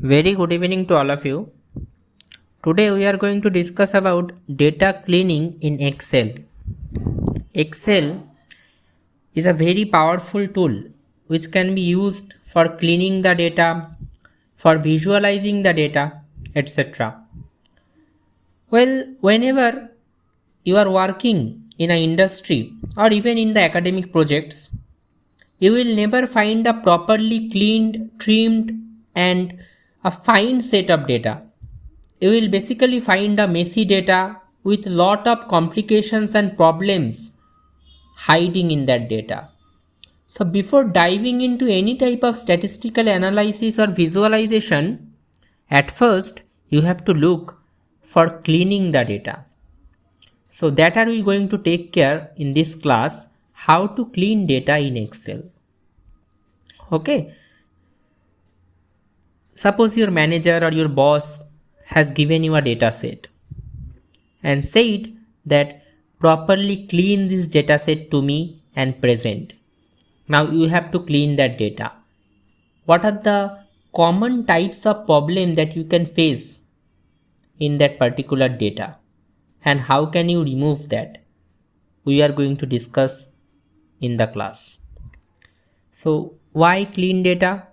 Very good evening to all of you. Today we are going to discuss about data cleaning in Excel. Excel is a very powerful tool which can be used for cleaning the data, for visualizing the data, etc. Well, whenever you are working in an industry or even in the academic projects, you will never find a properly cleaned, trimmed, and a fine set of data. You will basically find a messy data with lot of complications and problems hiding in that data. So before diving into any type of statistical analysis or visualization, at first you have to look for cleaning the data. So that are we going to take care in this class, how to clean data in Excel. Okay. Suppose your manager or your boss has given you a data set and said that properly clean this data set to me and present. Now you have to clean that data. What are the common types of problem that you can face in that particular data and how can you remove that? We are going to discuss in the class. So why clean data?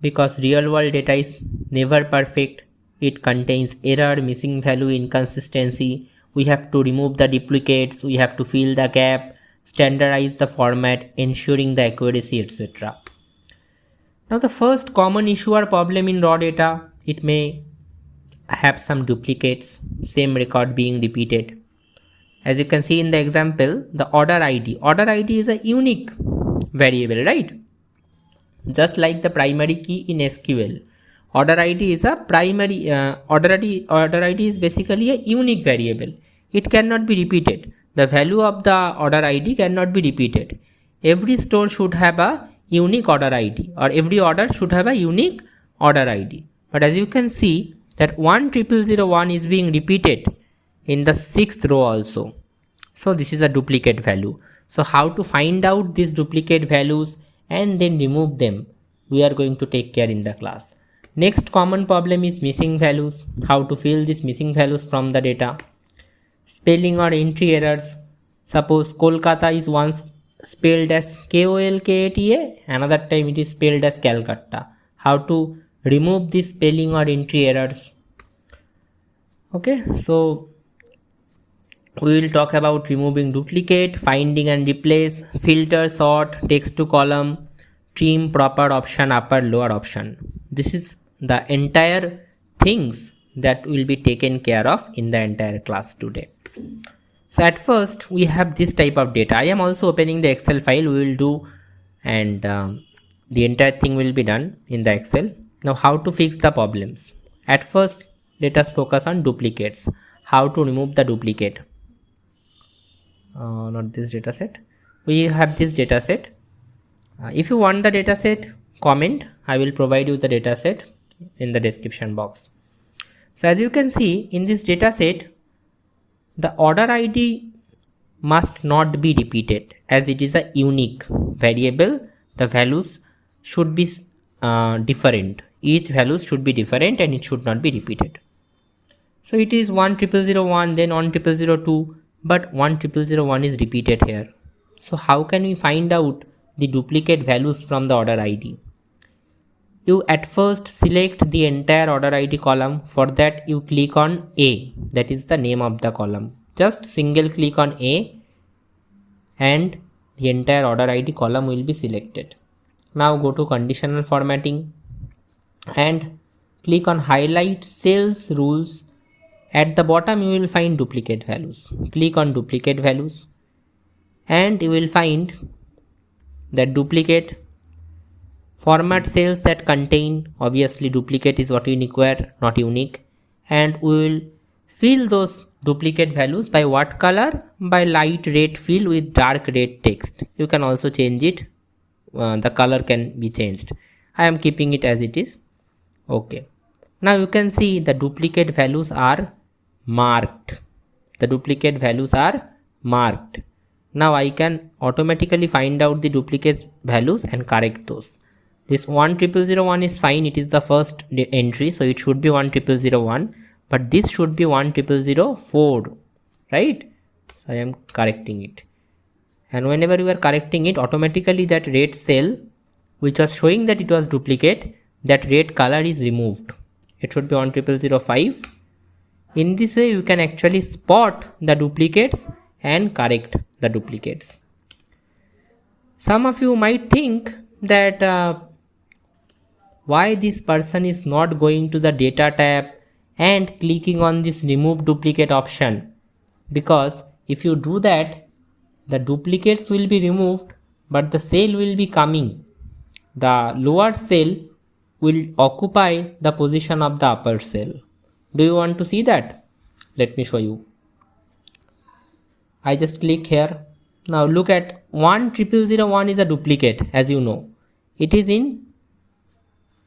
Because real world data is never perfect. It contains error, missing value, inconsistency. We have to remove the duplicates, we have to fill the gap, standardize the format, ensuring the accuracy, etc. Now the first common issue or problem in raw data, it may have some duplicates, same record being repeated. As you can see in the example, the order ID. Order ID is a unique variable, right? Just like the primary key in SQL. Order ID is a primary order ID is basically a unique variable. It cannot be repeated. The value of the order ID cannot be repeated. Every store should have a unique order ID or every order should have a unique order ID. But as you can see that 10001 is being repeated in the 6th row also. So this is a duplicate value. So how to find out these duplicate values and then remove them, we are going to take care in the class. Next common problem is missing values. How to fill these missing values from the data. Spelling or entry errors. Suppose Kolkata is once spelled as Kolkata, another time it is spelled as Calcutta. How to remove these spelling or entry errors. Okay, so we will talk about removing duplicate, finding and replace, filter, sort, text to column, trim, proper option, upper, lower option. This is the entire things that will be taken care of in the entire class today. So at first we have this type of data. I am also opening the Excel file we will do and the entire thing will be done in the Excel. Now how to fix the problems. At first let us focus on duplicates. How to remove the duplicate. Not this data set. We have this data set. If you want the data set, comment. I will provide you the data set in the description box. So as you can see in this data set, the order ID must not be repeated as it is a unique variable. The values should be different. Each values should be different and it should not be repeated. So it is 10001, then 10002, but 10001 is repeated here. So how can we find out the duplicate values from the order ID? You at first select the entire order ID column. For that you click on A, that is the name of the column. Just single click on A and the entire order ID column will be selected. Now go to conditional formatting and click on highlight cells rules. At the bottom you will find duplicate values. Click on duplicate values and you will find that duplicate. Format cells that contain, obviously duplicate is what we require, not unique, and we will fill those duplicate values by what color? By light red fill with dark red text. You can also change it, the color can be changed. I am keeping it as it is. Okay. Now you can see the duplicate values are marked. The duplicate values are marked. Now I can automatically find out the duplicate values and correct those. This 10001 is fine, it is the first entry, so it should be 10001, but this should be 10004, right? So I am correcting it. And whenever you are correcting it, automatically that red cell which was showing that it was duplicate, that red color is removed. It should be 10005. In this way you can actually spot the duplicates and correct the duplicates. Some of you might think that why this person is not going to the data tab and clicking on this remove duplicate option, because if you do that, the duplicates will be removed but the cell will be coming. The lower cell will occupy the position of the upper cell. Do you want to see that? Let me show you. I just click here. Now look at 10001 is a duplicate, as you know. It is in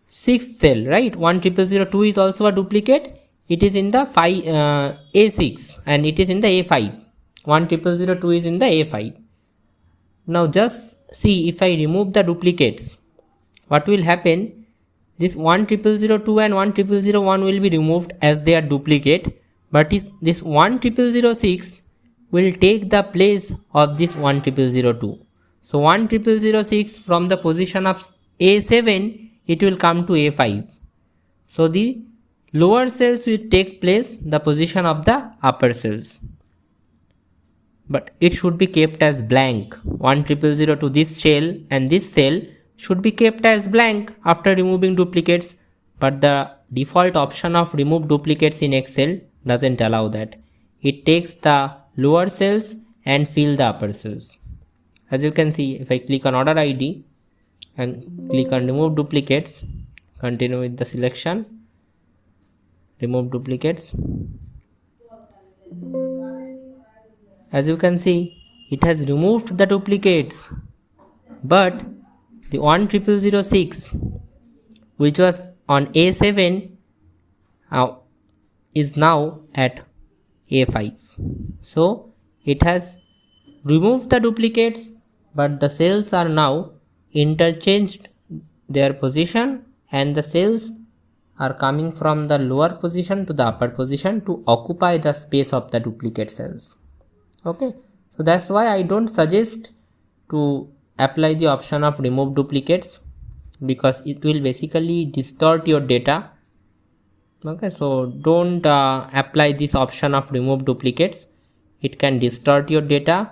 6th cell, right? 10002 is also a duplicate. It is in the A6 and it is in the A5. 10002 is in the A5. Now just see, if I remove the duplicates, what will happen? This 10002 and 10001 will be removed as they are duplicate, but this 10006 will take the place of this 10002. So 10006 from the position of A7, it will come to A5. So the lower cells will take place the position of the upper cells. But it should be kept as blank. 10002, this cell and this cell should be kept as blank after removing duplicates, but the default option of remove duplicates in Excel doesn't allow that. It takes the lower cells and fill the upper cells. As you can see, if I click on order ID and click on remove duplicates, continue with the selection, remove duplicates. As you can see, it has removed the duplicates, but the 10006 which was on A7 is now at A5. So it has removed the duplicates, but the cells are now interchanged their position and the cells are coming from the lower position to the upper position to occupy the space of the duplicate cells. Okay, so that's why I don't suggest to apply the option of remove duplicates, because it will basically distort your data. Okay, so don't apply this option of remove duplicates. It can distort your data.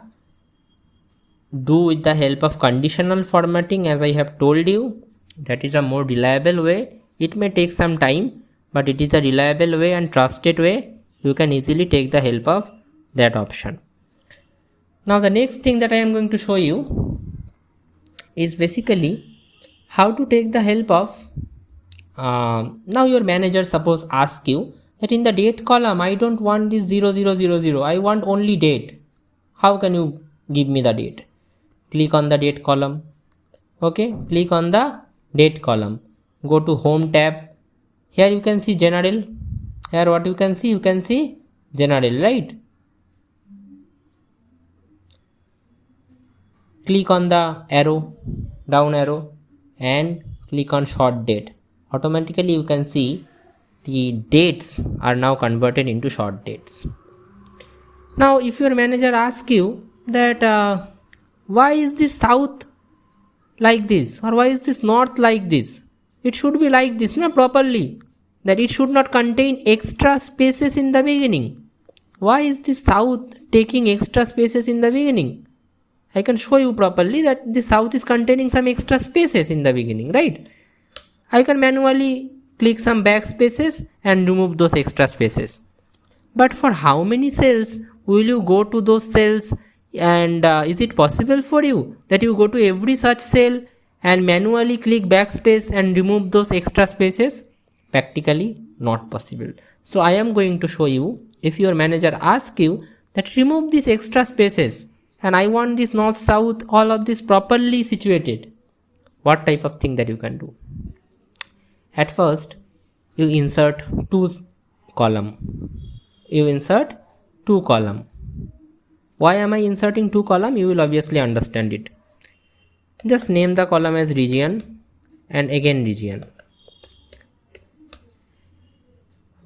Do with the help of conditional formatting, as I have told you. That is a more reliable way. It may take some time, but it is a reliable way and trusted way. You can easily take the help of that option. Now the next thing that I am going to show you is basically how to take the help of now your manager suppose ask you that in the date column I don't want this 0000, I want only date. How can you give me the date? Click on the date column. Okay, click on the date column. Go to home tab. Here you can see general. Here what you can see? You can see general, right? Click on the arrow, down arrow, and click on short date. Automatically you can see the dates are now converted into short dates. Now if your manager asks you that why is this south like this, or why is this north like this, it should be like this, na, properly, that it should not contain extra spaces in the beginning. Why is this south taking extra spaces in the beginning? I can show you properly that the south is containing some extra spaces in the beginning, right? I can manually click some backspaces and remove those extra spaces. But for how many cells will you go to those cells, and is it possible for you that you go to every such cell and manually click backspace and remove those extra spaces? Practically not possible. So I am going to show you, if your manager asks you that remove these extra spaces and I want this north, south, all of this properly situated, what type of thing that you can do? At first, you insert two column. Why am I inserting two column? You will obviously understand it. Just name the column as region and again region.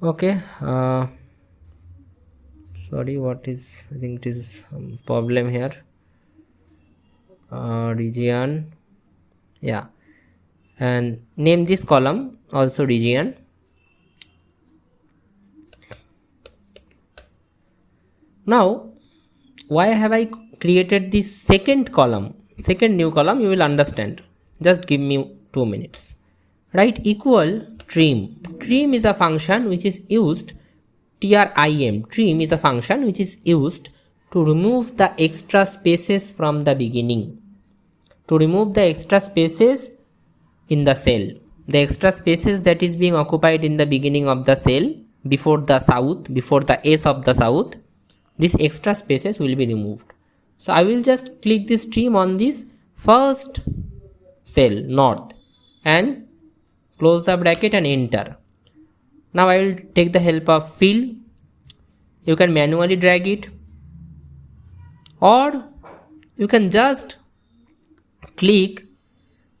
Okay, sorry, what is, I think it is problem here. Region, yeah, and name this column also region. Now why have I created this second column, second new column? You will understand, just give me 2 minutes. Write equal trim. Trim is a function which is used, trim is a function which is used to remove the extra spaces from the beginning, to remove the extra spaces in the cell, the extra spaces that is being occupied in the beginning of the cell, before the south, before the S of the south, these extra spaces will be removed. So I will just click this trim on this first cell, north, and close the bracket and enter. Now I will take the help of fill. You can manually drag it, or you can just click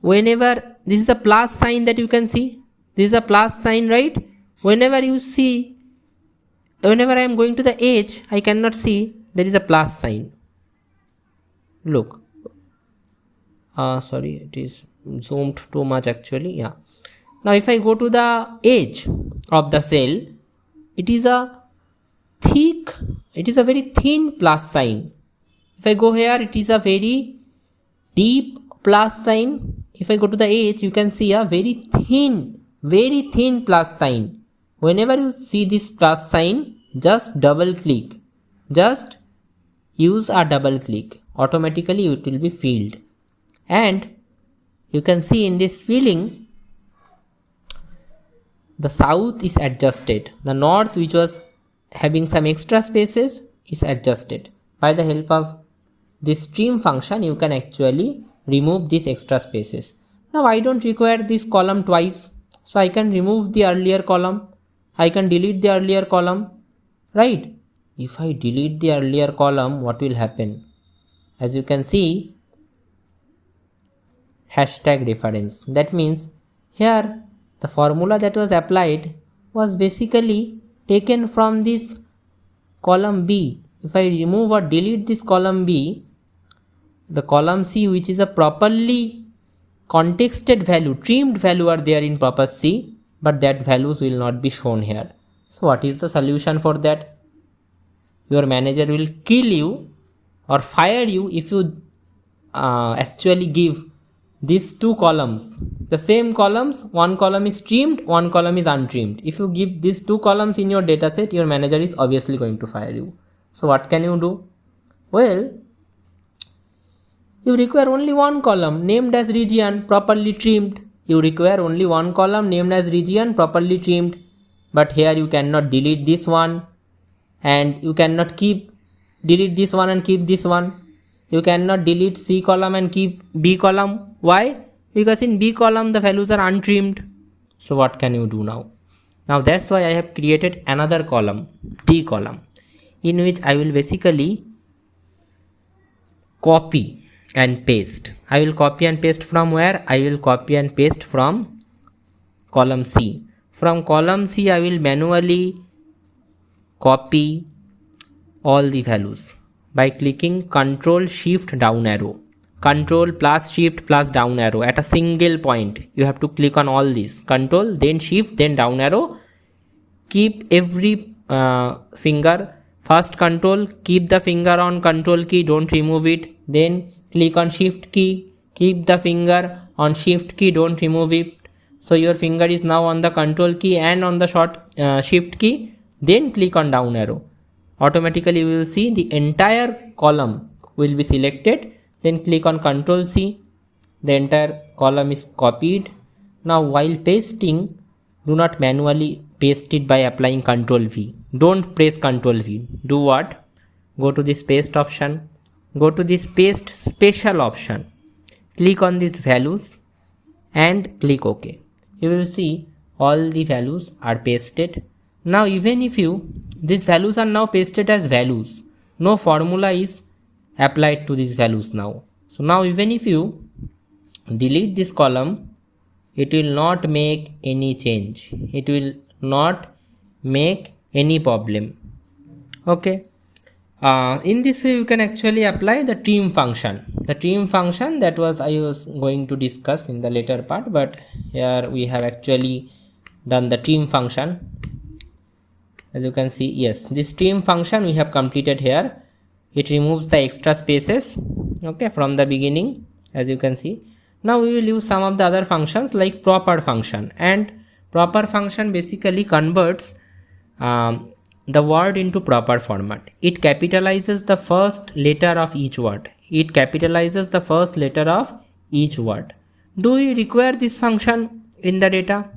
whenever. This is a plus sign that you can see. This is a plus sign, right? Whenever you see, whenever I am going to the edge, I cannot see, there is a plus sign. Look. Sorry, it is zoomed too much actually. Yeah. Now if I go to the edge of the cell, it is a very thin plus sign. If I go here, it is a very deep plus sign. If I go to the edge, you can see a very thin plus sign. Whenever you see this plus sign, just double click. Just use a double click. Automatically it will be filled. And you can see in this filling, the south is adjusted. The north, which was having some extra spaces, is adjusted. By the help of this trim function, you can actually remove these extra spaces. Now I don't require this column twice, so I can remove the earlier column. I can delete the earlier column, right? If I delete the earlier column, what will happen? As you can see, hashtag reference. That means here the formula that was applied was basically taken from this column B. If I remove or delete this column B, the column C, which is a properly contexted value, trimmed value are there in proper C, but that values will not be shown here. So what is the solution for that? Your manager will kill you or fire you if you actually give these two columns, the same columns, one column is trimmed, one column is untrimmed. If you give these two columns in your dataset, your manager is obviously going to fire you. So what can you do? Well, you require only one column named as region, properly trimmed. You require only one column named as region, properly trimmed. But here you cannot delete this one, and you cannot delete this one and keep this one. You cannot delete C column and keep B column. Why? Because in B column the values are untrimmed. So what can you do now? Now that's why I have created another column, D column, in which I will basically copy and paste. I will copy and paste from where? I will copy and paste from column C. From column C I will manually copy all the values by clicking Ctrl Shift down arrow. Ctrl plus Shift plus down arrow at a single point. You have to click on all these. Ctrl, then Shift, then down arrow. Keep every finger. First Ctrl, keep the finger on Ctrl key, don't remove it. Then click on Shift key, keep the finger on Shift key, don't remove it. So your finger is now on the Ctrl key and on the Shift key. Then click on down arrow. Automatically you will see the entire column will be selected. Then click on Ctrl C. The entire column is copied. Now while pasting, do not manually paste it by applying Ctrl V. Don't press Ctrl V. Do what? Go to this paste option. Go to this paste special option. Click on these values and click OK. You will see all the values are pasted. Now even if these values are now pasted as values, no formula is applied to these values now. So now even if you delete this column, it will not make any change. It will not make any problem. Okay. In this way, you can actually apply the trim function. The trim function that I was going to discuss in the later part, but here we have actually done the trim function. As you can see, yes, this trim function we have completed here. It removes the extra spaces, okay, from the beginning, as you can see. Now we will use some of the other functions like proper function, and proper function basically converts the word into proper format. It capitalizes the first letter of each word. It capitalizes the first letter of each word. Do we require this function in the data?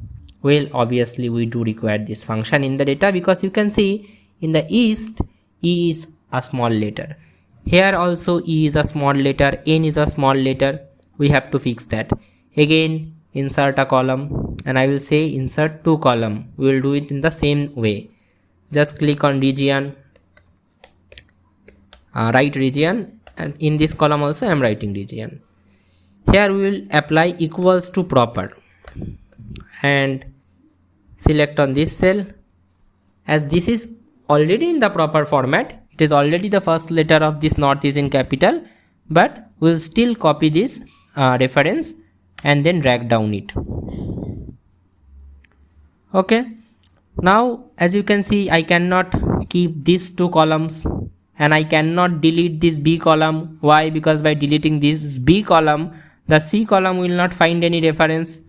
Well, obviously we do require this function in the data, because you can see in the east, E is a small letter. Here also E is a small letter, N is a small letter. We have to fix that. Again, insert a column, and I will say insert two column. We will do it in the same way. Just click on region, write region, and in this column also I am writing region. Here we will apply equals to proper and select on this cell. As this is already in the proper format, it is already the first letter of this north is in capital, but we will still copy this reference and then drag down it. Okay. Now as you can see, I cannot keep these two columns, and I cannot delete this B column. Why? Because by deleting this B column, the C column will not find any reference,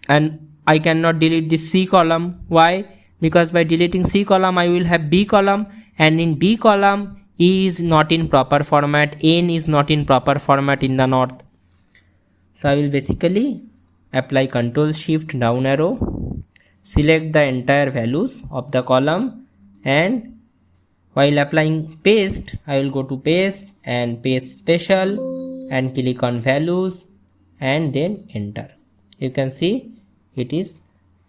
and I cannot delete this C column. Why? Because by deleting C column, I will have B column, and in B column, E is not in proper format, N is not in proper format in the north. So I will basically apply Ctrl Shift down arrow, select the entire values of the column, and while applying paste, I will go to paste and paste special and click on values and then enter. You can see it is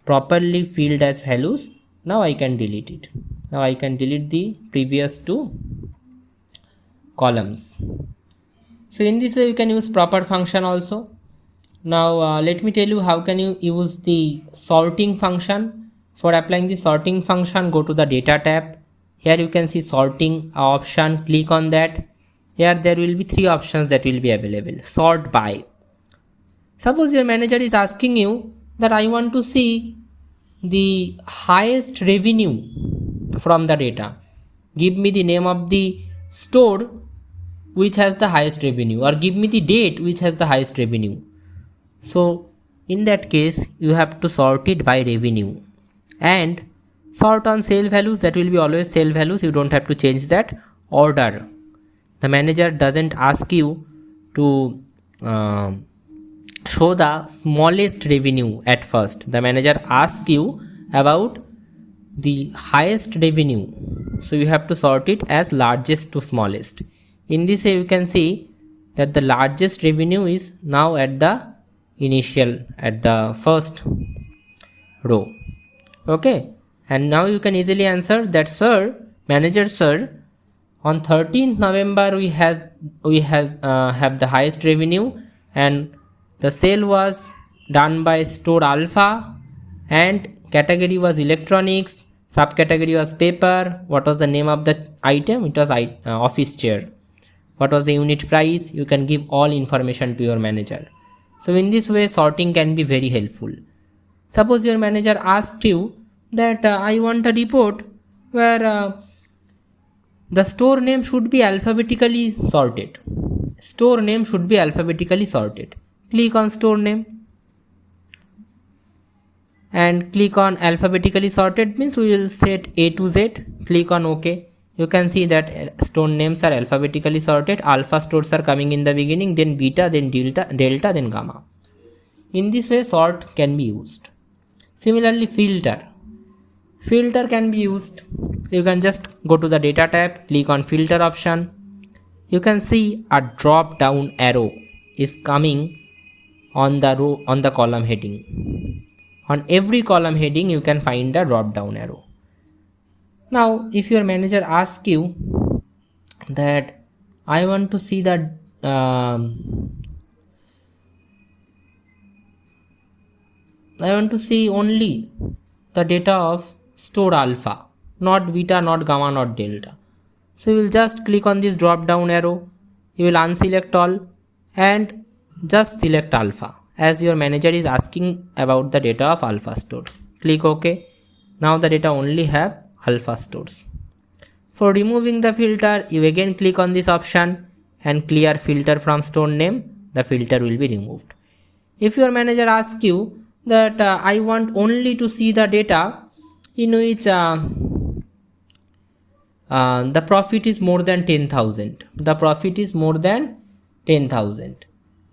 properly filled as values. Now I can delete it. Now I can delete the previous two columns. So in this way you can use proper function also. Now let me tell you how can you use the sorting function. For applying the sorting function, go to the data tab. Here you can see sorting option, click on that. Here there will be three options that will be available. Sort by. Suppose your manager is asking you that I want to see the highest revenue from the data. Give me the name of the store which has the highest revenue, or give me the date which has the highest revenue. So in that case you have to sort it by revenue, and sort on sale values, that will be always sale values. You don't have to change that. Order. The manager doesn't ask you to show the smallest revenue at first. The manager asks you about the highest revenue. So you have to sort it as largest to smallest. In this way you can see that the largest revenue is now at the initial, at the first row. Okay. And now you can easily answer that, sir, manager sir, on 13th November we have the highest revenue, and the sale was done by store Alpha, and category was electronics, subcategory was paper. What was the name of the item? It was office chair. What was the unit price? You can give all information to your manager. So in this way sorting can be very helpful. Suppose your manager asked you that I want a report where the store name should be alphabetically sorted. Store name should be alphabetically sorted. Click on store name and click on alphabetically sorted, means we will set A to Z. Click on OK. You can see that store names are alphabetically sorted. Alpha stores are coming in the beginning, then beta, then delta, then gamma. In this way sort can be used. Similarly filter. Filter can be used. You can just go to the data tab, click on filter option. You can see a drop down arrow is coming on the row, on the column heading. On every column heading you can find a drop down arrow. Now if your manager asks you that I want to see the I want to see only the data of store alpha, not beta, not gamma, not delta. So you will just click on this drop down arrow, you will unselect all and just select alpha, as your manager is asking about the data of alpha store. Click OK. Now the data only have alpha stores. For removing the filter, you again click on this option and clear filter from store name. The filter will be removed. If your manager asks you that I want only to see the data in which the profit is more than 10,000. The profit is more than 10,000.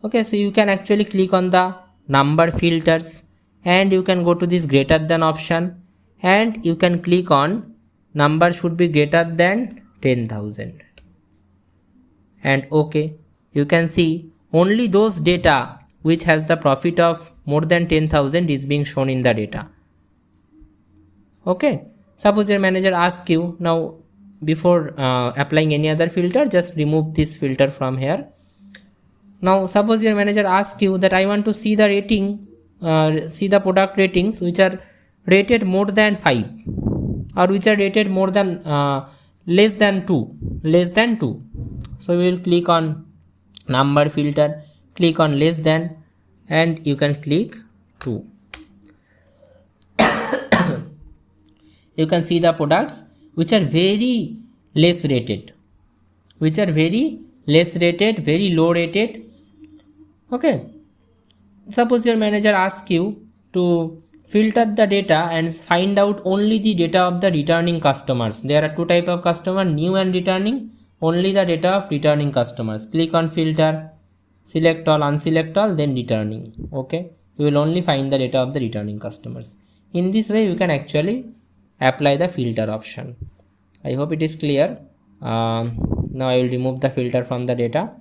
Okay, so you can actually click on the number filters and you can go to this greater than option and you can click on number should be greater than 10,000 and okay. You can see only those data which has the profit of more than 10,000 is being shown in the data. Okay, suppose your manager asks you now, before applying any other filter, just remove this filter from here. Now suppose your manager asks you that I want to see the rating, see the product ratings which are rated more than 5 or which are rated more than less than 2. So we will click on number filter, click on less than and you can click 2. You can see the products which are very less rated, very low rated. Okay, suppose your manager asks you to filter the data and find out only the data of the returning customers. There are two types of customer, new and returning. Only the data of returning customers. Click on filter, select all, unselect all, then returning. Okay, you will only find the data of the returning customers. In this way you can actually apply the filter option. I hope it is clear. Now I will remove the filter from the data.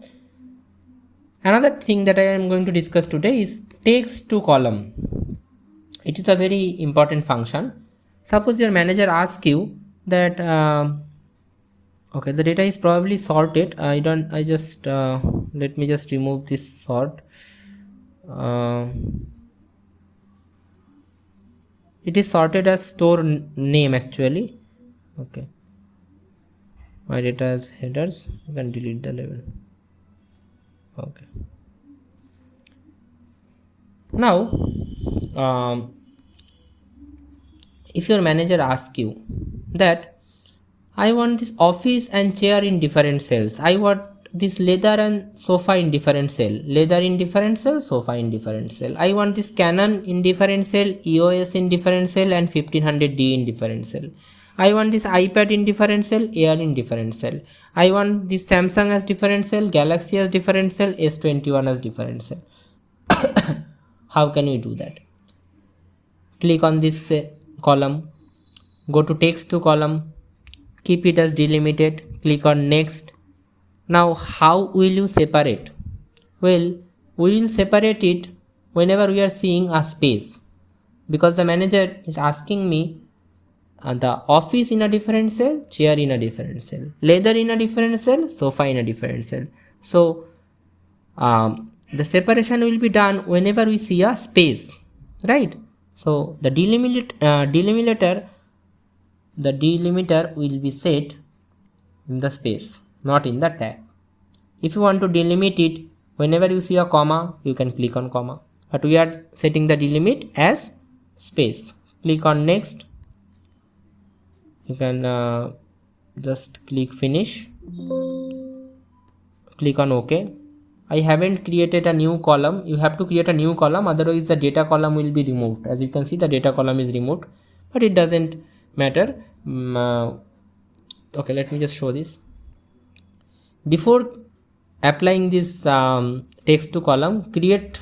Another thing that I am going to discuss today is text to column. It is a very important function. Suppose your manager asks you that okay, the data is probably sorted. Let me just remove this sort. It is sorted as store name actually. Okay, my data as headers. You can delete the label. Okay, now if your manager asks you that I want this office and chair in different cells, I want this leather and sofa in different cell, leather in different cell, sofa in different cell, I want this Canon in different cell, EOS in different cell and 1500D in different cell, I want this iPad in different cell, Air in different cell, I want this Samsung as different cell, Galaxy as different cell, S21 as different cell. How can you do that? Click on this column, go to text to column, keep it as delimited, click on next. Now how will you separate? Well, we will separate it whenever we are seeing a space, because the manager is asking me the office in a different cell, chair in a different cell, leather in a different cell, sofa in a different cell. So the separation will be done whenever we see a space, right? So the delimiter will be set in the space, not in the tab. If you want to delimit it, whenever you see a comma, you can click on comma, but we are setting the delimit as space. Click on next. You can just click finish, click on OK. I haven't created a new column. You have to create a new column, otherwise the data column will be removed. As you can see, the data column is removed, but it doesn't matter. Okay, let me just show this. Before applying this text to column, create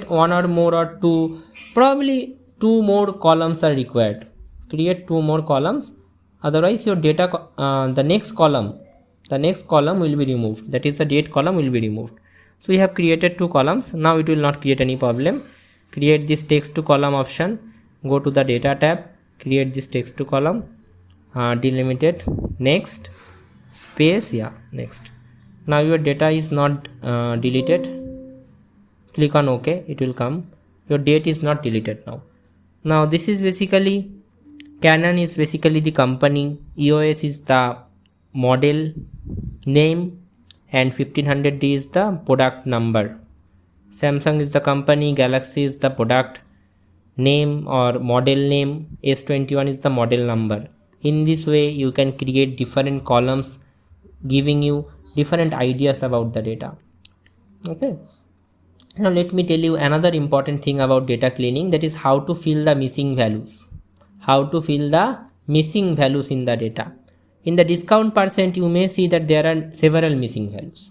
one or more or two, probably 2 more columns are required. Create 2 more columns, otherwise your data the next column will be removed, that is the date column will be removed. So we have created 2 columns. Now it will not create any problem. Create this text to column option, go to the data tab, create this text to column, delimited, next, space, next. Now your data is not deleted. click on OK, it will come. Your date is not deleted now. Now this is basically, Canon is basically the company, EOS is the model name, and 1500D is the product number. Samsung is the company, Galaxy is the product name or model name, S21 is the model number. In this way you can create different columns giving you different ideas about the data. Okay, now let me tell you another important thing about data cleaning, that is how to fill the missing values. How to fill the missing values in the data. In the discount percent you may see that there are several missing values.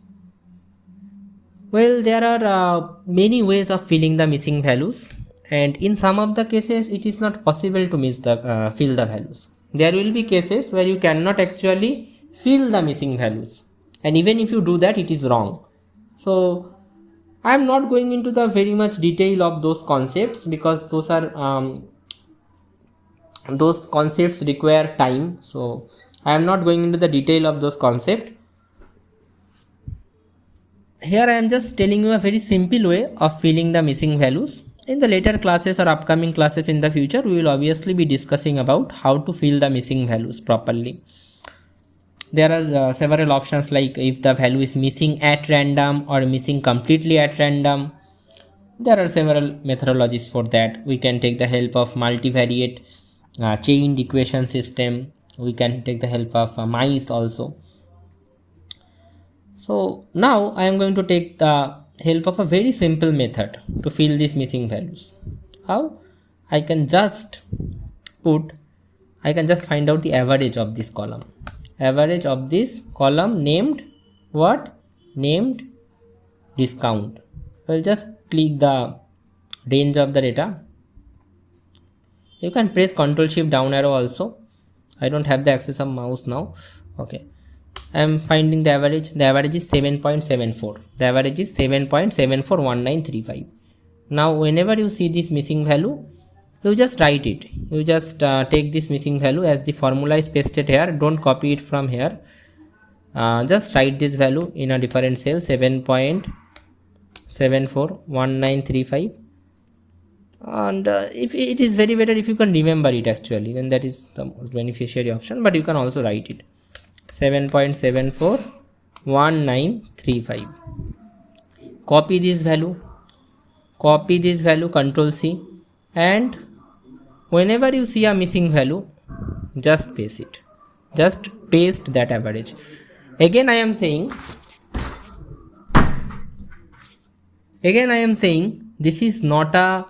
Well, there are many ways of filling the missing values, and in some of the cases it is not possible to fill the values. There will be cases where you cannot actually fill the missing values, and even if you do that it is wrong. So I am not going into the very much detail of those concepts because those concepts require time. So I am not going into the detail of those concepts. Here I am just telling you a very simple way of filling the missing values. In the later classes or upcoming classes in the future, we will obviously be discussing about how to fill the missing values properly. There are several options, like if the value is missing at random or missing completely at random. There are several methodologies for that. We can take the help of multivariate chained equation system. We can take the help of mice also. So now I am going to take the help of a very simple method to fill these missing values. How? I can just find out the average of this column. Average of this column named what? Named discount. I will just click the range of the data. You can press Ctrl Shift down arrow also. I don't have the access of mouse now. Okay. I am finding the average. The average is 7.74. The average is 7.741935. Now whenever you see this missing value, you just write it. You just take this missing value as the formula is pasted here. Don't copy it from here. Just write this value in a different cell, 7.741935. And if it is very better if you can remember it actually, then that is the most beneficiary option, but you can also write it. 7.741935. Copy this value, Ctrl C, and whenever you see a missing value, just paste it. Just paste that average. Again I am saying this is not a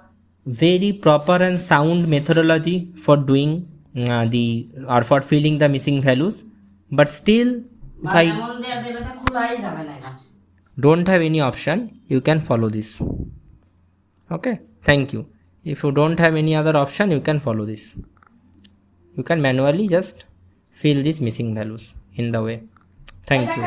very proper and sound methodology for doing for filling the missing values. But still, if I don't have any option, you can follow this. Okay, thank you. If you don't have any other option, you can follow this. You can manually just fill these missing values in the way. Thank you.